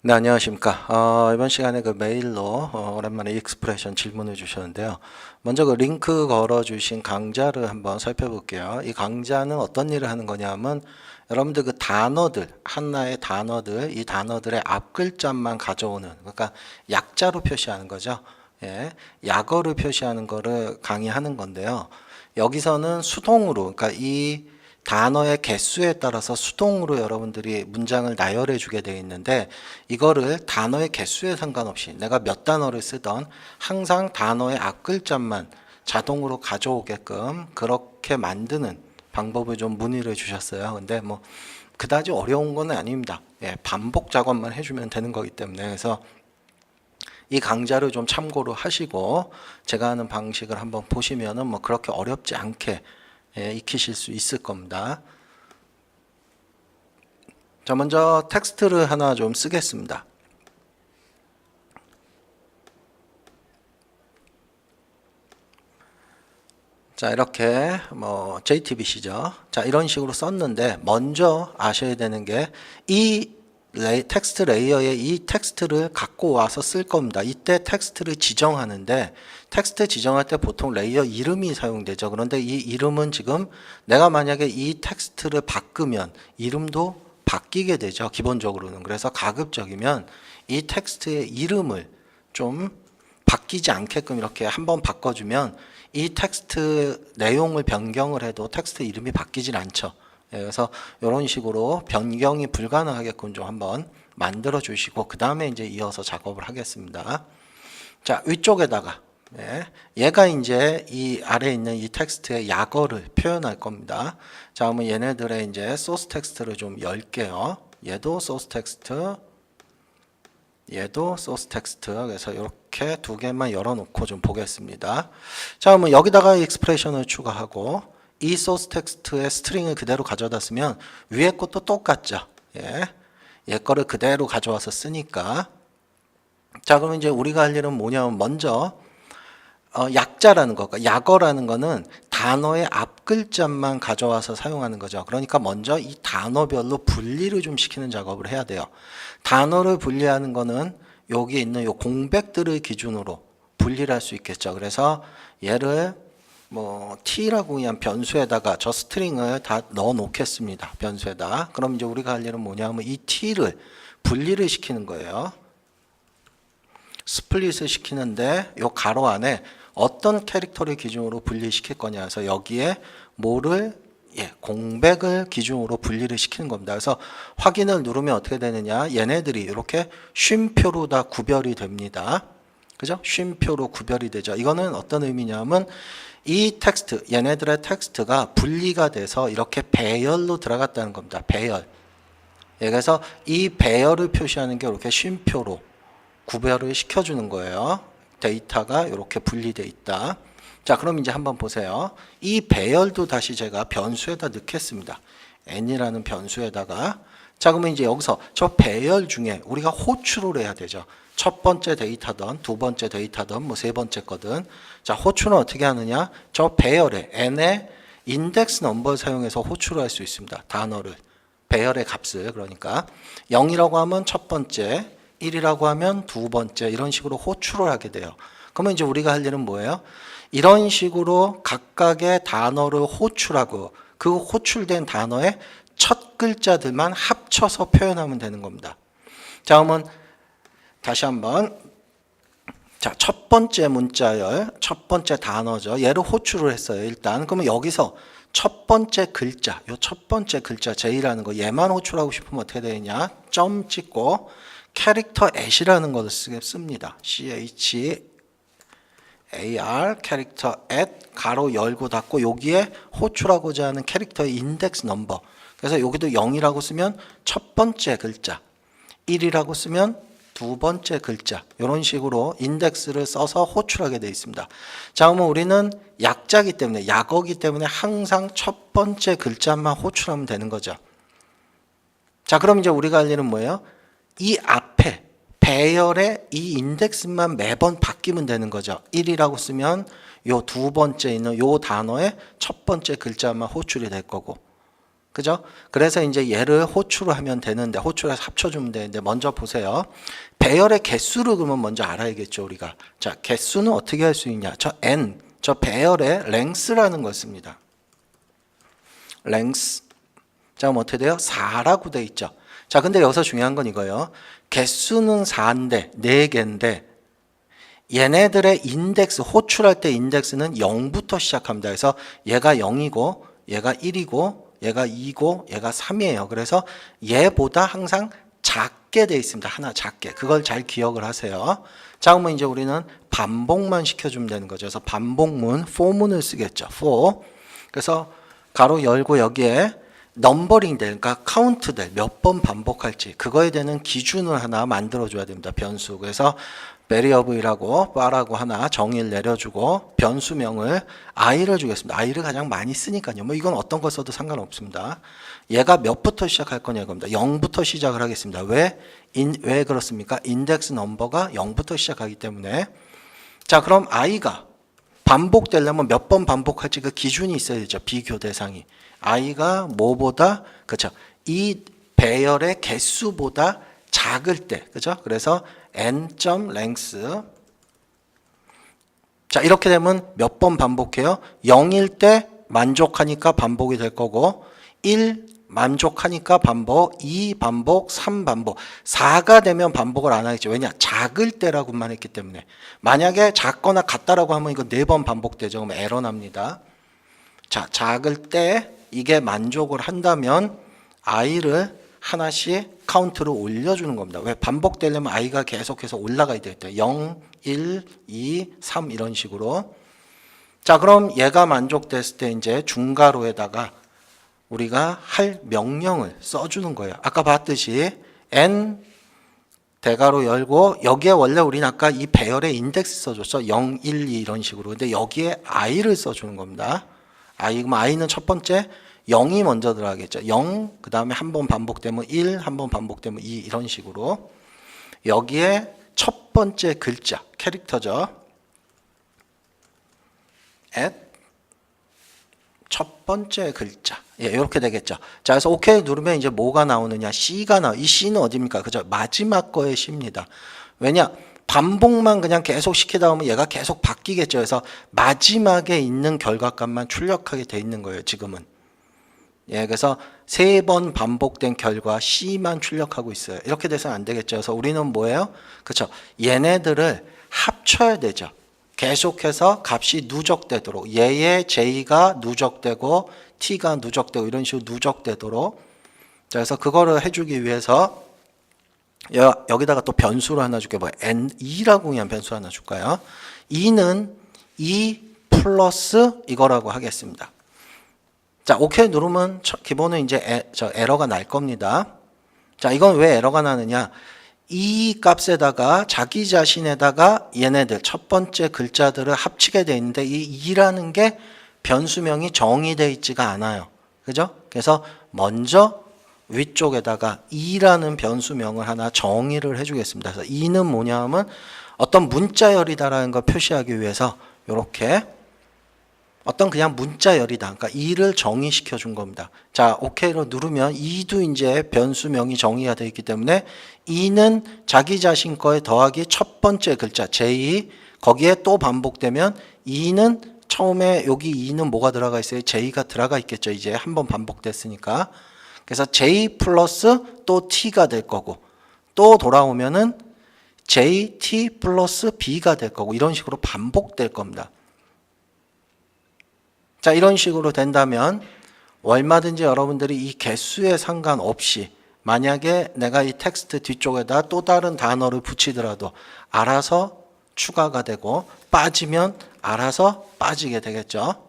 네, 안녕하십니까. 이번 시간에 그 메일로 오랜만에 익스프레션 질문을 주셨는데요. 먼저 그 링크 걸어주신 강좌를 한번 살펴볼게요. 이 강좌는 어떤 일을 하는 거냐면 여러분들 그 단어들, 하나의 단어들, 이 단어들의 앞 글자만 가져오는, 그러니까 약자로 표시하는 거죠. 예, 약어를 표시하는 거를 강의하는 건데요. 여기서는 수동으로, 그러니까 이 단어의 개수에 따라서 수동으로 여러분들이 문장을 나열해 주게 되어 있는데 이거를 단어의 개수에 상관없이 내가 몇 단어를 쓰던 항상 단어의 앞글자만 자동으로 가져오게끔 그렇게 만드는 방법을 좀 문의를 주셨어요. 근데 뭐 그다지 어려운 건 아닙니다. 예, 반복 작업만 해주면 되는 거기 때문에 그래서 이 강좌를 좀 참고로 하시고 제가 하는 방식을 한번 보시면은 뭐 그렇게 어렵지 않게 익히실 수 있을 겁니다. 자, 먼저 텍스트를 하나 좀 쓰겠습니다. 자, 이렇게 뭐 JTBC죠. 자, 이런 식으로 썼는데 먼저 아셔야 되는 게 이 텍스트 레이어에 이 텍스트를 갖고 와서 쓸 겁니다. 이때 텍스트를 지정하는데 텍스트 지정할 때 보통 레이어 이름이 사용되죠. 그런데 이 이름은 지금 내가 만약에 이 텍스트를 바꾸면 이름도 바뀌게 되죠. 기본적으로는. 그래서 가급적이면 이 텍스트의 이름을 좀 바뀌지 않게끔 이렇게 한번 바꿔주면 이 텍스트 내용을 변경을 해도 텍스트 이름이 바뀌질 않죠. 그래서 이런 식으로 변경이 불가능하게끔 좀 한번 만들어 주시고 그 다음에 이제 이어서 작업을 하겠습니다. 자, 위쪽에다가 얘가 이제 이 아래에 있는 이 텍스트의 약어를 표현할 겁니다. 자, 그러면 얘네들의 이제 소스 텍스트를 좀 열게요. 얘도 소스 텍스트, 얘도 소스 텍스트. 그래서 이렇게 두 개만 열어놓고 좀 보겠습니다. 자, 그러면 여기다가 익스프레션을 추가하고 이 소스 텍스트의 스트링을 그대로 가져다 쓰면 위에 것도 똑같죠. 얘 거를 그대로 가져와서 쓰니까. 자, 그러면 이제 우리가 할 일은 뭐냐면 먼저 약자라는 거, 그러니까 약어라는 거는 단어의 앞 글자만 가져와서 사용하는 거죠. 그러니까 먼저 이 단어별로 분리를 좀 시키는 작업을 해야 돼요. 단어를 분리하는 거는 여기 있는 요 공백들을 기준으로 분리를 할 수 있겠죠. 그래서 얘를 뭐 t라고 그냥 변수에다가 저 스트링을 다 넣어 놓겠습니다. 변수에다. 그럼 이제 우리가 할 일은 뭐냐면 이 t를 분리를 시키는 거예요. 스플릿을 시키는데 요 가로 안에 어떤 캐릭터를 기준으로 분리시킬 거냐 해서 여기에 뭐를 공백을 기준으로 분리를 시키는 겁니다. 그래서 확인을 누르면 어떻게 되느냐, 얘네들이 이렇게 쉼표로 다 구별이 됩니다. 그죠? 쉼표로 구별이 되죠. 이거는 어떤 의미냐면 이 텍스트, 얘네들의 텍스트가 분리가 돼서 이렇게 배열로 들어갔다는 겁니다. 배열. 그래서 이 배열을 표시하는 게 이렇게 쉼표로 구별을 시켜주는 거예요. 데이터가 이렇게 분리되어 있다. 자, 그럼 이제 한번 보세요. 이 배열도 다시 제가 변수에다 넣겠습니다. n이라는 변수에다가. 자, 그러면 이제 여기서 저 배열 중에 우리가 호출을 해야 되죠. 첫 번째 데이터든 두 번째 데이터든 뭐 세 번째 거든. 자, 호출은 어떻게 하느냐? 저 배열에 n의 인덱스 넘버를 사용해서 호출을 할 수 있습니다. 단어를. 배열의 값을. 그러니까 0이라고 하면 첫 번째, 1이라고 하면 두 번째, 이런 식으로 호출을 하게 돼요. 그러면 이제 우리가 할 일은 뭐예요? 이런 식으로 각각의 단어를 호출하고 그 호출된 단어의 첫 글자들만 합쳐서 표현하면 되는 겁니다. 자, 그러면 다시 한번. 자, 첫 번째 문자열, 첫 번째 단어죠. 얘를 호출을 했어요, 일단. 그러면 여기서 첫 번째 글자, 요 첫 번째 글자 J라는 거 얘만 호출하고 싶으면 어떻게 되느냐? 점 찍고 캐릭터 at이라는 것을 씁니다. CHAR 캐릭터 at 가로 열고 닫고 여기에 호출하고자 하는 캐릭터의 인덱스 넘버. 그래서 여기도 0이라고 쓰면 첫 번째 글자, 1이라고 쓰면 두 번째 글자, 이런 식으로 인덱스를 써서 호출하게 되어 있습니다. 자, 그러면 우리는 약자기 때문에, 약어기 때문에 항상 첫 번째 글자만 호출하면 되는 거죠. 자, 그럼 이제 우리가 할 일은 뭐예요? 이 앞에 배열의 이 인덱스만 매번 바뀌면 되는 거죠. 1이라고 쓰면 요 두 번째 있는 요 단어의 첫 번째 글자만 호출이 될 거고, 그죠? 그래서 이제 얘를 호출을 하면 되는데, 호출해서 합쳐주면 되는데, 먼저 보세요. 배열의 개수를 그러면 먼저 알아야겠죠, 우리가. 자, 개수는 어떻게 할 수 있냐? 저 n, 저 배열의 length라는 걸 씁니다. length. 자, 그럼 어떻게 돼요? 4라고 돼 있죠. 자, 근데 여기서 중요한 건 이거예요. 개수는 4인데, 4개인데, 얘네들의 인덱스, 호출할 때 인덱스는 0부터 시작합니다. 그래서 얘가 0이고, 얘가 1이고, 얘가 2고, 얘가 3이에요. 그래서 얘보다 항상 작게 돼 있습니다. 하나 작게. 그걸 잘 기억을 하세요. 자, 그러면 이제 우리는 반복만 시켜주면 되는 거죠. 그래서 반복문, for문을 쓰겠죠. for. 그래서 가로 열고 여기에 넘버링 될, 그러니까 카운트 될, 몇 번 반복할지 그거에 대한 기준을 하나 만들어줘야 됩니다. 변수. 그래서 variable이라고 바라고 하나 정의를 내려주고 변수명을 i를 주겠습니다. i를 가장 많이 쓰니까요. 뭐 이건 어떤 거 써도 상관없습니다. 얘가 몇부터 시작할 거냐 겁니다. 0부터 시작을 하겠습니다. 왜 그렇습니까? 인덱스 넘버가 0부터 시작하기 때문에. 자, 그럼 i가 반복되려면 몇 번 반복할지 그 기준이 있어야 되죠. 비교 대상이. i가 뭐보다, 그렇죠? 이 배열의 개수보다 작을 때, 그죠? 그래서 n.length. 자, 이렇게 되면 몇 번 반복해요? 0일 때 만족하니까 반복이 될 거고, 1 만족하니까 반복, 2 반복, 3 반복. 4가 되면 반복을 안 하겠죠. 왜냐? 작을 때라고만 했기 때문에. 만약에 작거나 같다라고 하면 이거 4번 반복되죠. 그럼 에러 납니다. 자, 작을 때 이게 만족을 한다면 i를 하나씩 카운트를 올려주는 겁니다. 왜? 반복되려면 i가 계속해서 올라가야 되겠다. 0, 1, 2, 3 이런 식으로. 자, 그럼 얘가 만족됐을 때 이제 중괄호에다가 우리가 할 명령을 써주는 거예요. 아까 봤듯이 n 대괄호 열고 여기에 원래 우리는 아까 이 배열의 인덱스 써줬어. 0, 1, 2 이런 식으로. 근데 여기에 i를 써주는 겁니다. 그럼 i는 첫 번째 0이 먼저 들어가겠죠. 0, 그 다음에 한 번 반복되면 1, 한 번 반복되면 2 이런 식으로. 여기에 첫 번째 글자, 캐릭터죠. at 첫 번째 글자. 예, 이렇게 되겠죠. 자, 그래서 OK 누르면 이제 뭐가 나오느냐? C가 나와. 이 C는 어디입니까? 그죠? 마지막 거의 C입니다. 왜냐? 반복만 그냥 계속 시키다 보면 얘가 계속 바뀌겠죠. 그래서 마지막에 있는 결과값만 출력하게 돼 있는 거예요, 지금은. 예, 그래서 3번 반복된 결과 C만 출력하고 있어요. 이렇게 돼서는 안 되겠죠. 그래서 우리는 뭐예요? 그렇죠. 얘네들을 합쳐야 되죠. 계속해서 값이 누적되도록 얘의 J가 누적되고 T가 누적되고 이런 식으로 누적되도록. 자, 그래서 그거를 해주기 위해서 여기다가 또 변수를 하나 줄게요. 뭐 N2라고 그냥 변수 하나 줄까요? 2는 2 플러스 이거라고 하겠습니다. 자, OK 누르면 기본은 이제 에러가 날 겁니다. 자, 이건 왜 에러가 나느냐? 이 값에다가 자기 자신에다가 얘네들 첫 번째 글자들을 합치게 돼 있는데 이 2라는 게 변수명이 정의되어 있지가 않아요. 그죠? 그래서 먼저 위쪽에다가 2라는 변수명을 하나 정의를 해주겠습니다. 그래서 2는 뭐냐 하면 어떤 문자열이다라는 걸 표시하기 위해서 이렇게 어떤 그냥 문자열이다. 그러니까 2를 정의시켜 준 겁니다. 자, OK로 누르면 2도 이제 변수명이 정의가 되어 있기 때문에 2는 자기 자신 거에 더하기 첫 번째 글자 J 거기에 또 반복되면 2는 처음에 여기 2는 뭐가 들어가 있어요? J가 들어가 있겠죠. 이제 한번 반복됐으니까. 그래서 J 플러스 또 T가 될 거고 또 돌아오면은 JT 플러스 B가 될 거고 이런 식으로 반복될 겁니다. 자, 이런 식으로 된다면 얼마든지 여러분들이 이 개수에 상관없이 만약에 내가 이 텍스트 뒤쪽에다 또 다른 단어를 붙이더라도 알아서 추가가 되고 빠지면 알아서 빠지게 되겠죠.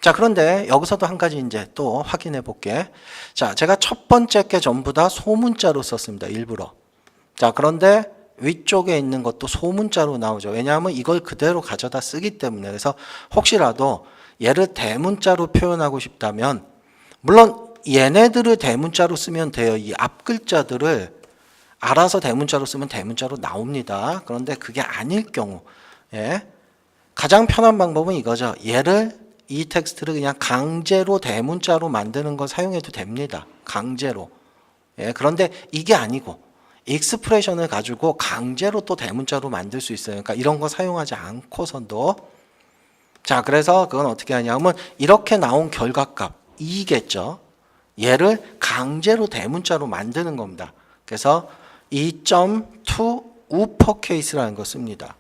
자, 그런데 여기서도 한 가지 이제 또 확인해 볼게. 자, 제가 첫 번째 게 전부 다 소문자로 썼습니다. 일부러. 자, 그런데 위쪽에 있는 것도 소문자로 나오죠. 왜냐하면 이걸 그대로 가져다 쓰기 때문에. 그래서 혹시라도 얘를 대문자로 표현하고 싶다면 물론 얘네들을 대문자로 쓰면 돼요. 이 앞 글자들을 알아서 대문자로 쓰면 대문자로 나옵니다. 그런데 그게 아닐 경우 가장 편한 방법은 이거죠. 얘를 이 텍스트를 그냥 강제로 대문자로 만드는 거 사용해도 됩니다. 강제로. 예, 그런데 이게 아니고 익스프레션을 가지고 강제로 또 대문자로 만들 수 있어요. 그러니까 이런 거 사용하지 않고선도. 자, 그래서 그건 어떻게 하냐면 이렇게 나온 결과값 2겠죠. 얘를 강제로 대문자로 만드는 겁니다. 그래서 2.to uppercase라는 거 씁니다.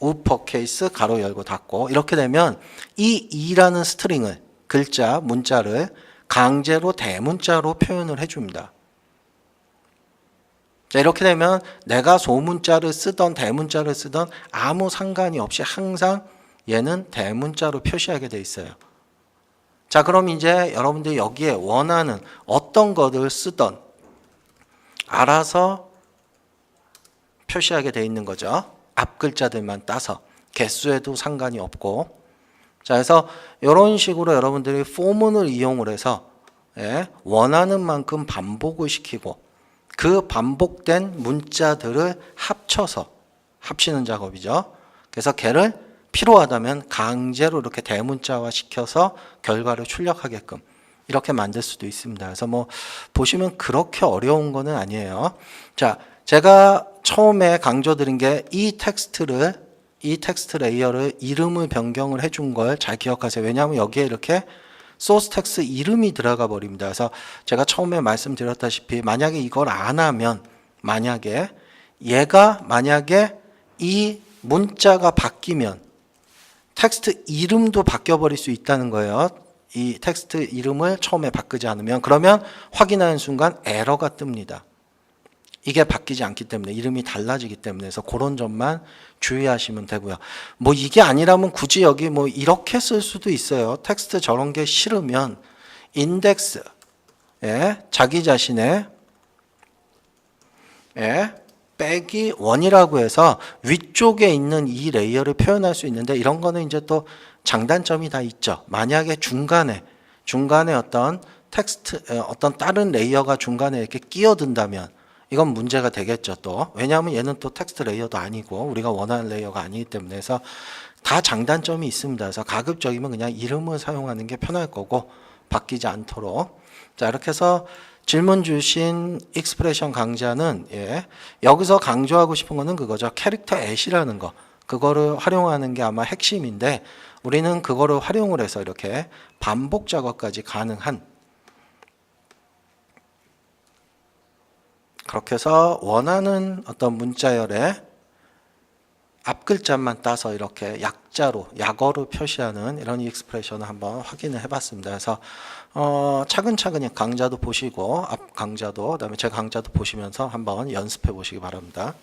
uppercase 가로 열고 닫고 이렇게 되면 이 2라는 스트링을 글자 문자를 강제로 대문자로 표현을 해줍니다. 자, 이렇게 되면 내가 소문자를 쓰던 대문자를 쓰던 아무 상관이 없이 항상 얘는 대문자로 표시하게 돼 있어요. 자, 그럼 이제 여러분들이 여기에 원하는 어떤 것을 쓰던 알아서 표시하게 돼 있는 거죠. 앞 글자들만 따서 개수에도 상관이 없고. 자, 그래서 이런 식으로 여러분들이 포문을 이용을 해서 원하는 만큼 반복을 시키고 그 반복된 문자들을 합쳐서 합치는 작업이죠. 그래서 걔를 필요하다면 강제로 이렇게 대문자화 시켜서 결과를 출력하게끔 이렇게 만들 수도 있습니다. 그래서 뭐 보시면 그렇게 어려운 거는 아니에요. 자, 제가 처음에 강조드린 게 이 텍스트 레이어를 이름을 변경을 해준 걸 잘 기억하세요. 왜냐하면 여기에 이렇게 소스 텍스트 이름이 들어가 버립니다. 그래서 제가 처음에 말씀드렸다시피 만약에 이걸 안 하면 만약에 이 문자가 바뀌면 텍스트 이름도 바뀌어 버릴 수 있다는 거예요. 이 텍스트 이름을 처음에 바꾸지 않으면 그러면 확인하는 순간 에러가 뜹니다. 이게 바뀌지 않기 때문에 이름이 달라지기 때문에 그래서 그런 점만 주의하시면 되고요. 뭐 이게 아니라면 굳이 여기 뭐 이렇게 쓸 수도 있어요. 텍스트 저런 게 싫으면 인덱스 자기 자신의 빼기 1이라고 해서 위쪽에 있는 이 레이어를 표현할 수 있는데 이런 거는 이제 또 장단점이 다 있죠. 만약에 중간에 어떤 텍스트 어떤 다른 레이어가 중간에 이렇게 끼어든다면 이건 문제가 되겠죠. 또 왜냐하면 얘는 또 텍스트 레이어도 아니고 우리가 원하는 레이어가 아니기 때문에 해서 다 장단점이 있습니다. 그래서 가급적이면 그냥 이름을 사용하는 게 편할 거고 바뀌지 않도록. 자, 이렇게 해서 질문 주신 익스프레션 강좌는 여기서 강조하고 싶은 거는 그거죠. 캐릭터 앳이라는 거. 그거를 활용하는 게 아마 핵심인데 우리는 그거를 활용을 해서 이렇게 반복 작업까지 가능한 그렇게 해서 원하는 어떤 문자열의 앞 글자만 따서 이렇게 약어로 표시하는 이런 익스프레션을 한번 확인을 해봤습니다. 그래서 차근차근히 강좌도 보시고 앞 강좌도 그다음에 제 강좌도 보시면서 한번 연습해 보시기 바랍니다.